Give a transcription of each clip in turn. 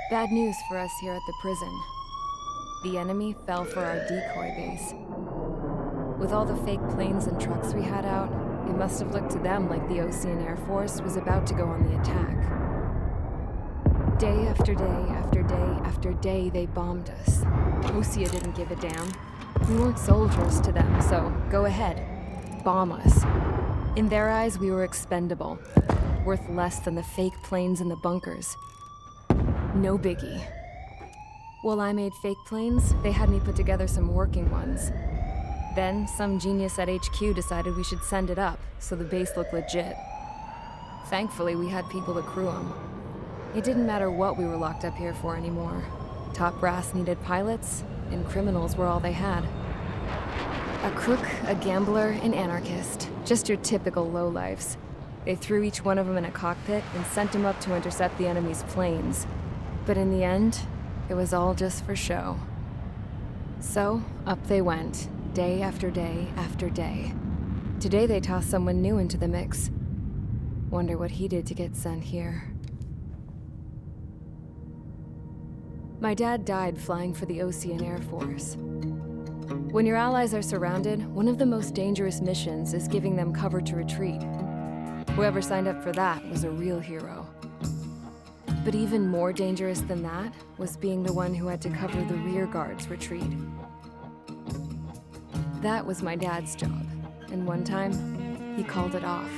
Bad news for us here at the prison. The enemy fell for our decoy base. With all the fake planes and trucks we had out, it must have looked to them like the Ocean Air Force was about to go on the attack. Day after day after day after day, they bombed us. Osea didn't give a damn. We weren't soldiers to them, so go ahead. Bomb us. In their eyes, we were expendable. Worth less than the fake planes in the bunkers. No biggie. While I made fake planes, they had me put together some working ones. Then, some genius at HQ decided we should send it up, so the base looked legit. Thankfully, we had people to crew them. It didn't matter what we were locked up here for anymore. Top brass needed pilots, and criminals were all they had. A crook, a gambler, an anarchist. Just your typical lowlifes. They threw each one of them in a cockpit and sent them up to intercept the enemy's planes. But in the end, it was all just for show. So, up they went, day after day after day. Today they tossed someone new into the mix. Wonder what he did to get sent here. My dad died flying for the Ocean Air Force. When your allies are surrounded, one of the most dangerous missions is giving them cover to retreat. Whoever signed up for that was a real hero. But even more dangerous than that was being the one who had to cover the rear guard's retreat. That was my dad's job, and one time, he called it off.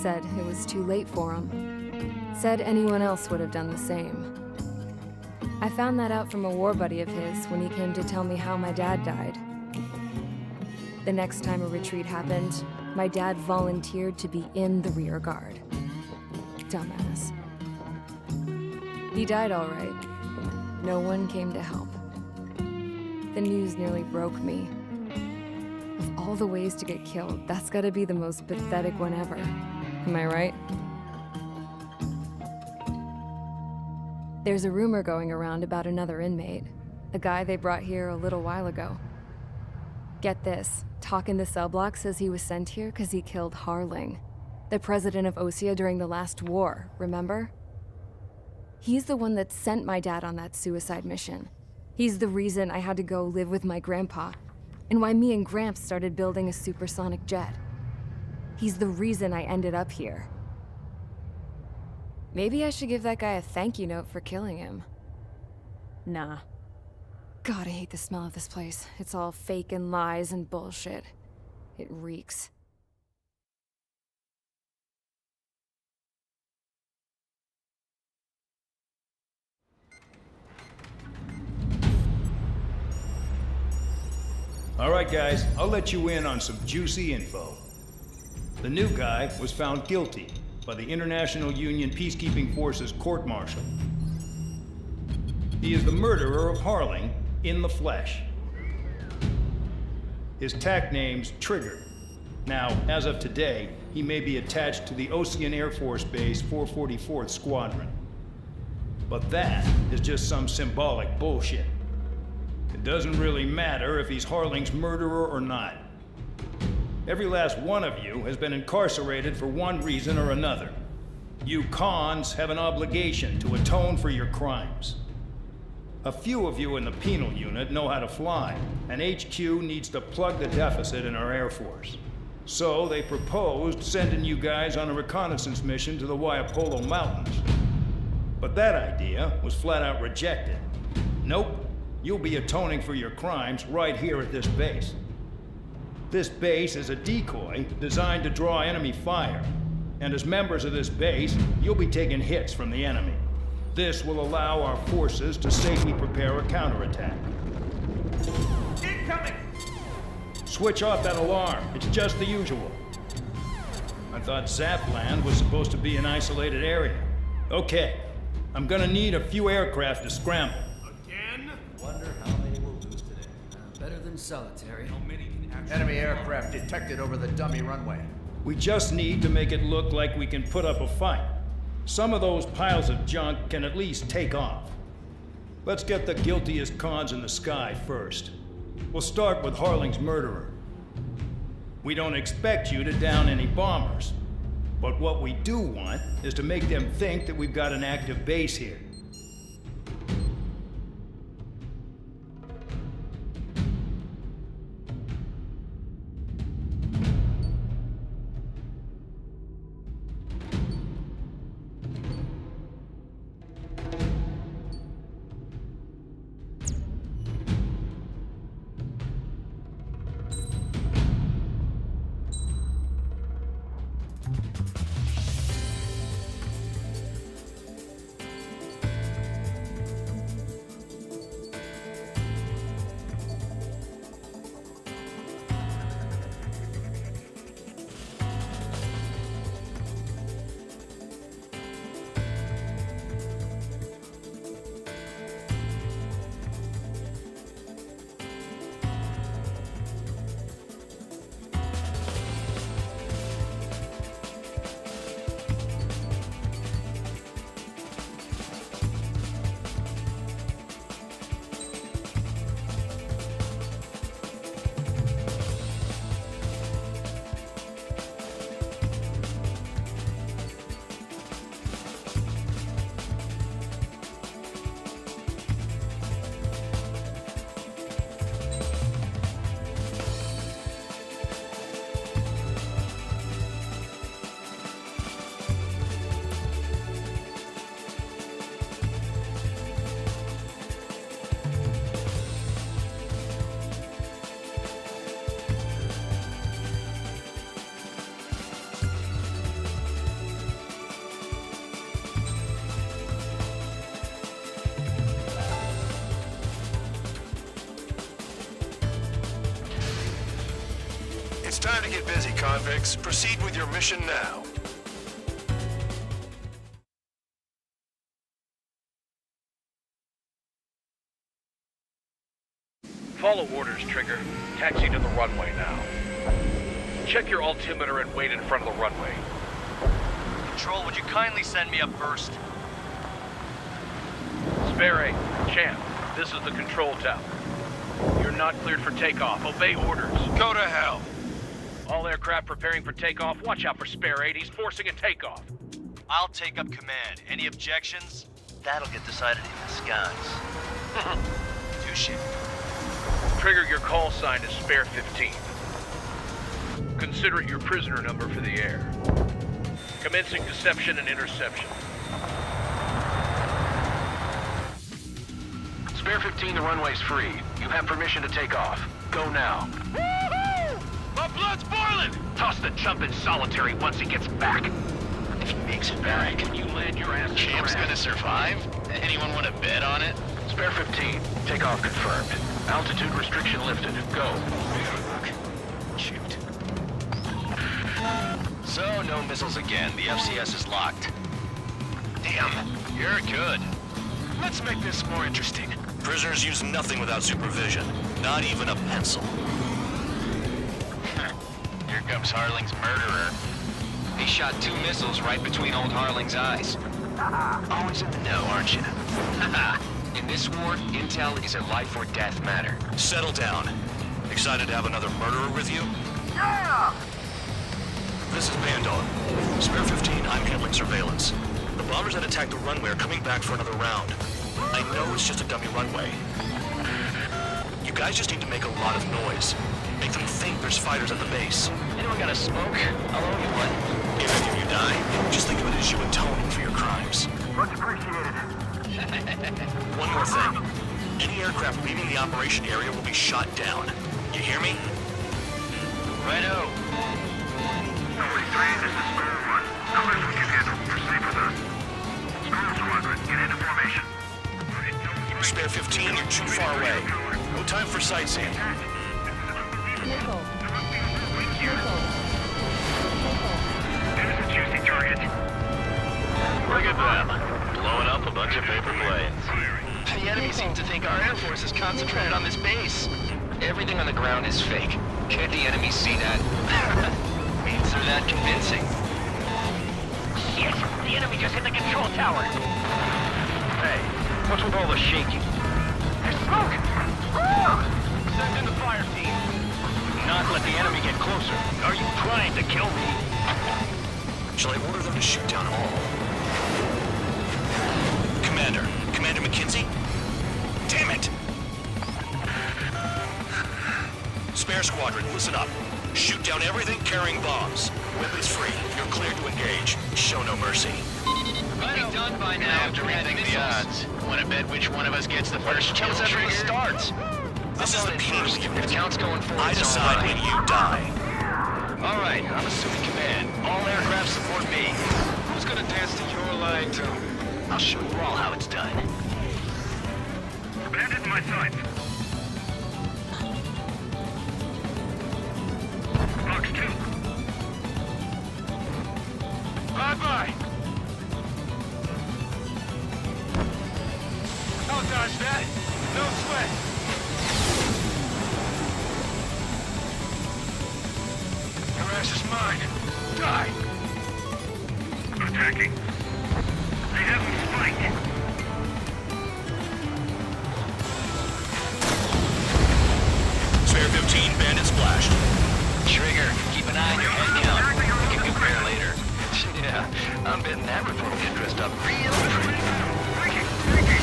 Said it was too late for him. Said anyone else would have done the same. I found that out from a war buddy of his when he came to tell me how my dad died. The next time a retreat happened, my dad volunteered to be in the rear guard. Dumbass. He died all right. No one came to help. The news nearly broke me. Of all the ways to get killed, that's gotta be the most pathetic one ever. Am I right? There's a rumor going around about another inmate. A guy they brought here a little while ago. Get this, Talk in the cell block says he was sent here because he killed Harling, the president of Osea during the last war, remember? He's the one that sent my dad on that suicide mission. He's the reason I had to go live with my grandpa, and why me and Gramps started building a supersonic jet. He's the reason I ended up here. Maybe I should give that guy a thank you note for killing him. Nah. God, I hate the smell of this place. It's all fake and lies and bullshit. It reeks. All right, guys, I'll let you in on some juicy info. The new guy was found guilty by the International Union Peacekeeping Forces court-martial. He is the murderer of Harling in the flesh. His tack name's Trigger. Now, as of today, he may be attached to the Ocean Air Force Base 444th Squadron. But that is just some symbolic bullshit. It doesn't really matter if he's Harling's murderer or not. Every last one of you has been incarcerated for one reason or another. You cons have an obligation to atone for your crimes. A few of you in the penal unit know how to fly, and HQ needs to plug the deficit in our Air Force. So they proposed sending you guys on a reconnaissance mission to the Waiapolo Mountains. But that idea was flat out rejected. Nope, you'll be atoning for your crimes right here at this base. This base is a decoy designed to draw enemy fire, and as members of this base, you'll be taking hits from the enemy. This will allow our forces to safely prepare a counterattack. Incoming! Switch off that alarm. It's just the usual. I thought Zapland was supposed to be an isolated area. Okay, I'm gonna need a few aircraft to scramble. Again? Wonder how many we'll lose today. Better than solitary. How many can actually... Enemy aircraft detected over the dummy runway. We just need to make it look like we can put up a fight. Some of those piles of junk can at least take off. Let's get the guiltiest cons in the sky first. We'll start with Harling's murderer. We don't expect you to down any bombers, but what we do want is to make them think that we've got an active base here. It's time to get busy, convicts. Proceed with your mission now. Follow orders, Trigger. Taxi to the runway now. Check your altimeter and wait in front of the runway. Control, would you kindly send me up first? Spare 8, Champ, this is the control tower. You're not cleared for takeoff. Obey orders. Go to hell. All aircraft preparing for takeoff. Watch out for Spare 8. He's forcing a takeoff. I'll take up command. Any objections? That'll get decided in the skies. Touche. Trigger, your call sign is Spare 15. Consider it your prisoner number for the air. Commencing deception and interception. Spare 15, the runway's free. You have permission to take off. Go now. Woohoo! My blood's boiling! Toss the chump in solitary once he gets back. If he makes it back, Can you land your ass? Champ's gonna survive? Anyone want to bet on it? Spare 15, takeoff confirmed. Altitude restriction lifted. Go. Shoot. So, no missiles again. The FCS is locked. Damn, you're good. Let's make this more interesting. Prisoners use nothing without supervision. Not even a pencil. Here comes Harling's murderer. He shot 2 missiles right between old Harling's eyes. Always in the know, aren't you? In this war, intel is a life or death matter. Settle down. Excited to have another murderer with you? Yeah! This is Bandog. Spare 15, I'm handling surveillance. The bombers that attacked the runway are coming back for another round. I know it's just a dummy runway. You guys just need to make a lot of noise. Make them think there's fighters at the base. Anyone got a smoke? I'll owe you one. If any of you die, just think of it as you atoning for your crimes. Much appreciated. One more thing. Any aircraft leaving the operation area will be shot down. You hear me? Righto. Nobody 3, this is Spare 1. No less we can handle. Proceed with us. Spare Squadron, get into formation. Spare 15, you're too far away. No time for sightseeing. Nickel. Nickel. There's a juicy target. Look at them. Blowing up a bunch of paper planes. The enemy seems to think our Air Force is concentrated on this base. Everything on the ground is fake. Can't the enemy see that? Means they're that convincing. Shit! The enemy just hit the control tower! Hey, what's with all the shaking? There's smoke! Send in the fire team. Not let the enemy get closer. Are you trying to kill me? Shall I order them to shoot down all? Commander McKenzie? Damn it! Spare Squadron, listen up. Shoot down everything carrying bombs. Weapons free. You're cleared to engage. Show no mercy. Might be done by now. To rethink the odds. Want to bet which one of us gets the first kill trigger? starts! This is the First, P. if count's going forward, I decide when you die. All right, I'm assuming command. All aircraft support me. Who's gonna dance to your line, too? I'll show you all how it's done. Bandit in my sights. Box 2. Bye-bye. I'll dodge that. No sweat. Your ass is mine. Die. Attacking. They have him spiked. Spare 15, bandit splashed. Trigger, keep an eye on your head count. We can compare later. Yeah, I'm betting that report will get dressed up real pretty.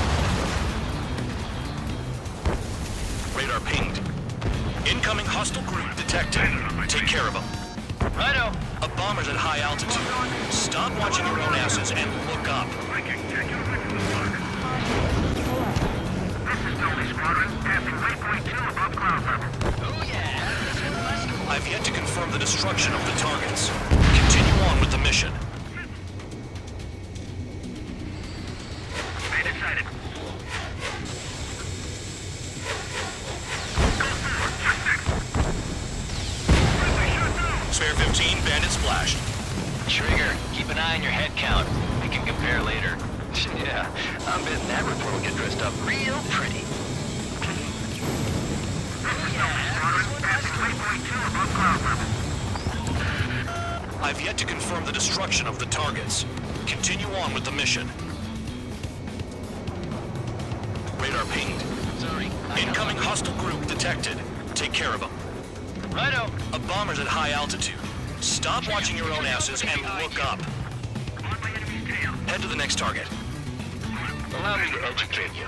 Radar pinged. Incoming hostile group detected. Take care of them. Righto. A bomber's at high altitude. Stop watching your own asses and look up. This is Tony Squadron, passing waypoint 2 above ground level. Oh yeah. I've yet to confirm the destruction of the targets. Continue on with the mission. Bandit sighted. Go forward, suspect. Friendly Spare 15, bandit splashed. Trigger, keep an eye on your head count. We can compare later. Yeah, I'm betting that report will get dressed up real pretty. I've yet to confirm the destruction of the targets. Continue on with the mission. Radar pinged. Sorry. Incoming hostile group detected. Take care of them. Righto. A bomber's at high altitude. Stop watching your own asses and look up. Head to the next target. Allow me to educate you.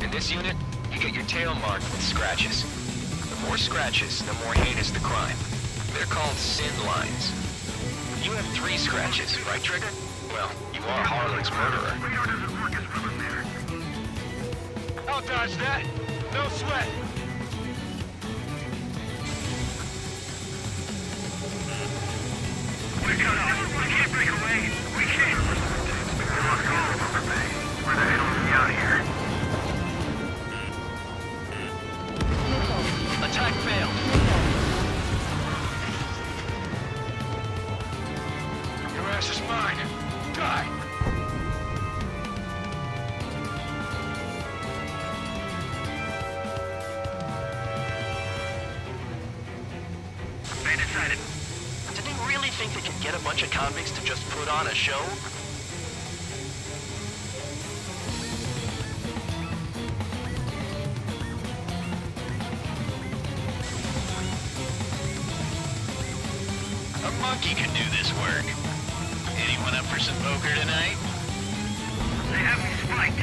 In this unit, you get your tail marked with scratches. The more scratches, the more heinous the crime. They're called sin lines. You have 3 scratches, right, Trigger? Well, you are Harlan's murderer. I'll dodge that. No sweat. We can't break away. We can't. We lost all of them, Bay. Where the hell are we out here? Attack failed. Your ass is mine. Die. They decided. Did they really think they could get a bunch of convicts to just put on a show? A monkey can do this work. Anyone up for some poker tonight? They have me spiked.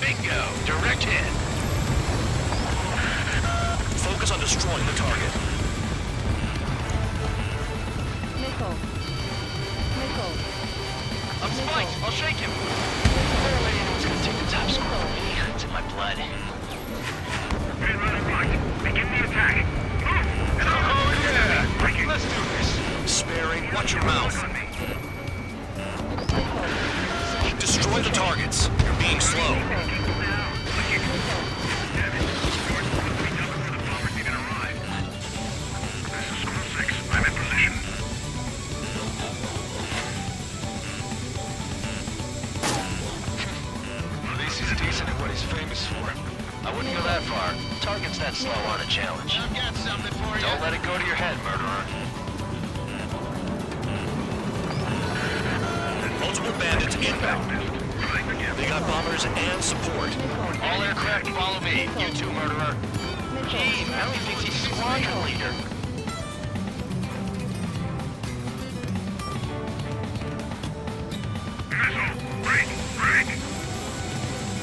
Bingo! Direct hit! Focus on destroying the target. Nickel. I'm spiked! I'll shake him! Apparently anyone's gonna take the top score from me. It's in my blood. Hey, right. Begin the attack. Oh, yeah. Let's do this. Sparing, watch your mouth. Destroy the targets. You're being slow. I'm in position. At least he's decent at what he's famous for. I wouldn't go that far. Targets that slow aren't a challenge. I've got something for you. Don't let it go to your head, murderer. Multiple bandits inbound. They got bombers and support. All aircraft follow me. You too, murderer. Gee, now he thinks he's squadron leader.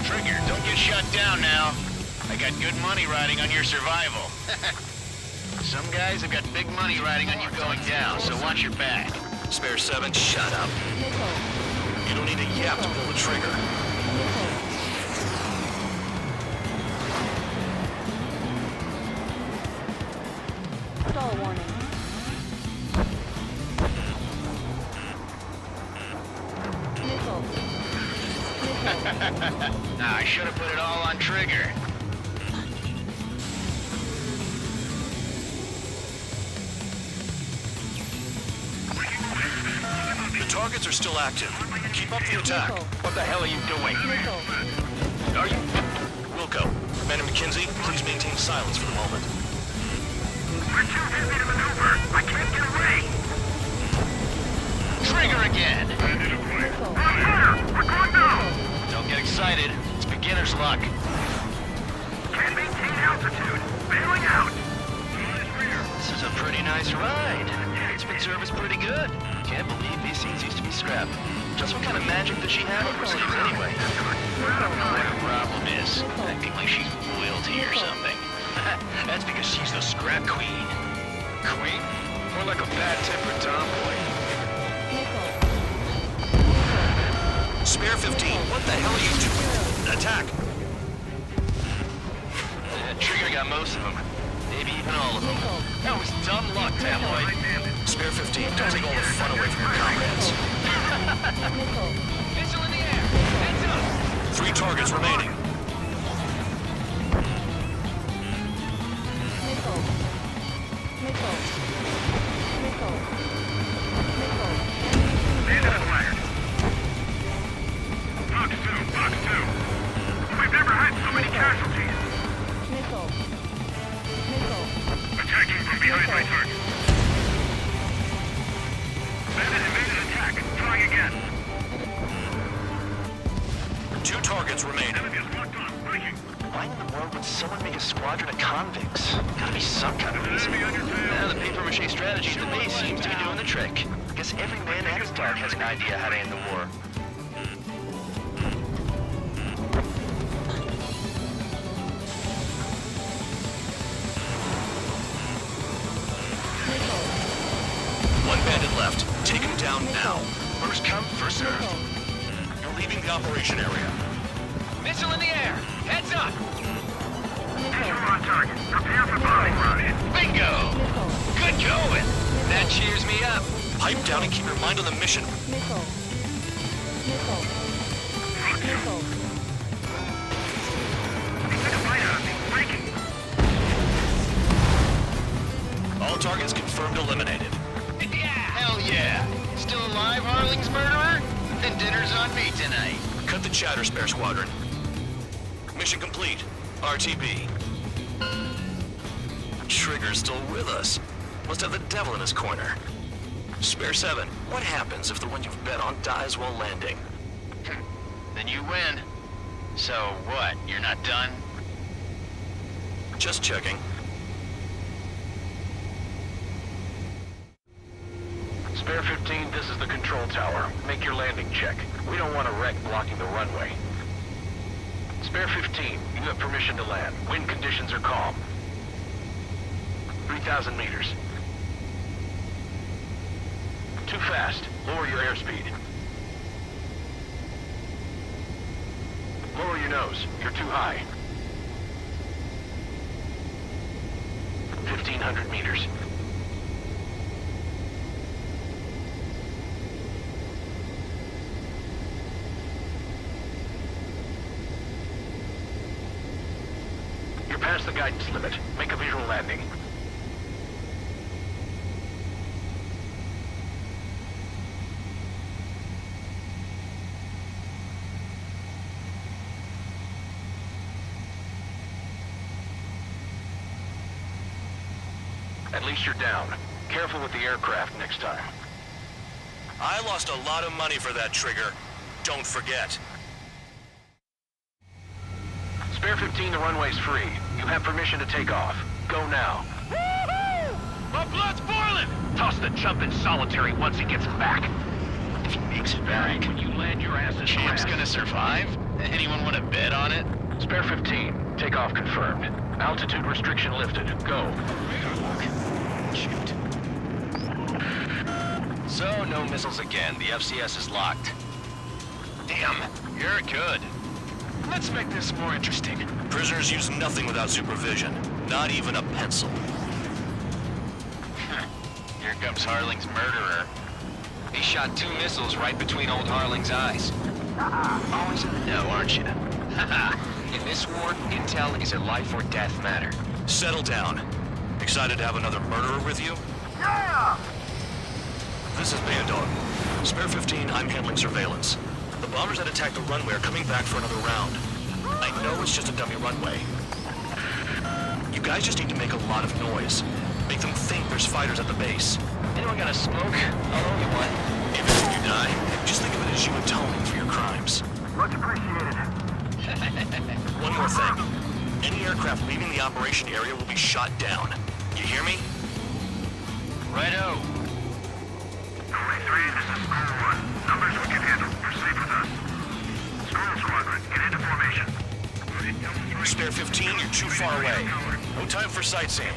Trigger, don't get shut down now. I got good money riding on your survival. Some guys have got big money riding on you going down, so watch your back. Spare 7, shut up. You don't need a yap to pull the trigger. Stall warning. Nickel. Nah, I should have put it all on Trigger. The targets are still active. Keep up the attack. What the hell are you doing? Are you... Wilco, Commander McKenzie, please maintain silence for the moment. We're too busy to maneuver. I can't get away. Trigger again! We're going down. Don't get excited. It's beginner's luck. Can't maintain altitude. Bailing out. This is a pretty nice ride. It's been serviced pretty good. Can't believe these scenes used to be scrapped. Just what kind of magic does she have up her sleeves anyway? Her problem is acting like she's royalty or something. That's because she's the scrap queen. Queen? More like a bad-tempered tomboy. Spare 15, what the hell are you doing? Attack! Trigger got most of them. Maybe even all of them. That was dumb luck, tabloid. Spare 15, don't take all the fun away from your comrades. Missile in the air. Heads up. 3 targets remaining. Would someone make a squadron of convicts? Gotta be some kind of reason. Now the paper-mache strategy at the base seems to be doing the trick. Guess every man and his dog has an idea how to end the war. One bandit left. Take him down now. First come, first served. You're leaving the operation area. Missile in the air! Heads up! Visual on target. Prepare for bombing run. Bingo! Good going! That cheers me up. Pipe down and keep your mind on the mission. Take a bite out of me. Breaking. All targets confirmed eliminated. Hell yeah! Still alive, Harling's murderer? Then dinner's on me tonight. Cut the chatter, Spare Squadron. Mission complete. RTB. Trigger's still with us. Must have the devil in his corner. Spare 7, what happens if the one you've bet on dies while landing? Then you win. So what, you're not done? Just checking. Spare 15, this is the control tower. Make your landing check. We don't want a wreck blocking the runway. Spare 15, you have permission to land. Wind conditions are calm. 3,000 meters. Too fast. Lower your airspeed. Lower your nose. You're too high. 1,500 meters. You're past the guidance limit. Make a visual landing. At least you're down. Careful with the aircraft next time. I lost a lot of money for that trigger. Don't forget. Spare 15, the runway's free. You have permission to take off. Go now. Woohoo! My blood's boiling! Toss the chump in solitary once he gets back. If he makes it back, When you land your ass in Champ's gonna survive? Anyone want to bet on it? Spare 15, takeoff confirmed. Altitude restriction lifted. Go. Shoot. So, no missiles again. The FCS is locked. Damn, you're good. Let's make this more interesting. Prisoners use nothing without supervision. Not even a pencil. Here comes Harling's murderer. He shot 2 missiles right between old Harling's eyes. Always in the know, aren't you? In this war, intel is a life or death matter. Settle down. Excited to have another murderer with you? Yeah! This is Bandog. Spare 15, I'm handling surveillance. The bombers that attacked the runway are coming back for another round. I know it's just a dummy runway. You guys just need to make a lot of noise. Make them think there's fighters at the base. Anyone got a smoke? I'll owe you one. Even if you die, just think of it as you atoning for your crimes. Much appreciated. One more thing. Any aircraft leaving the operation area will be shot down. You hear me? Righto. Only 3, this is School 1. Numbers we can handle. Proceed with us. School Squadron, get into formation. Spare 15, you're too far away. No time for sightseeing.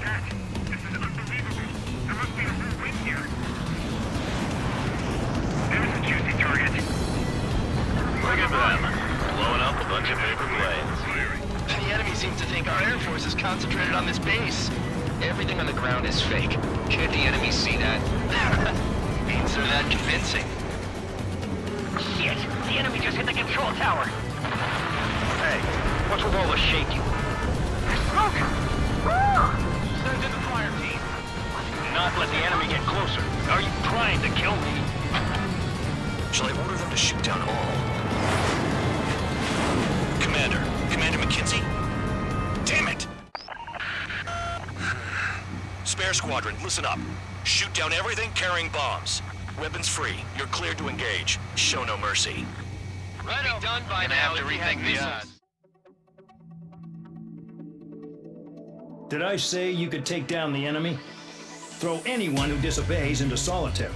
This is unbelievable. There must be a whole wing here. There's a juicy target. Look at them. Blowing up a bunch of paper planes. The enemy seems to think our Air Force is concentrated on this base. Everything on the ground is fake. Can't the enemy see that? Means they're that convincing. Shit! The enemy just hit the control tower! Hey, what's with all the shaking? There's smoke! Woo! Send in the fire team. Not let the enemy get closer. Are you trying to kill me? Shall I order them to shoot down all? Commander McKinsey? Damn it! Spare Squadron, listen up. Shoot down everything carrying bombs. Weapons free. You're cleared to engage. Show no mercy. Righto. Done by now. Have to rethink the odds. Did I say you could take down the enemy? Throw anyone who disobeys into solitary.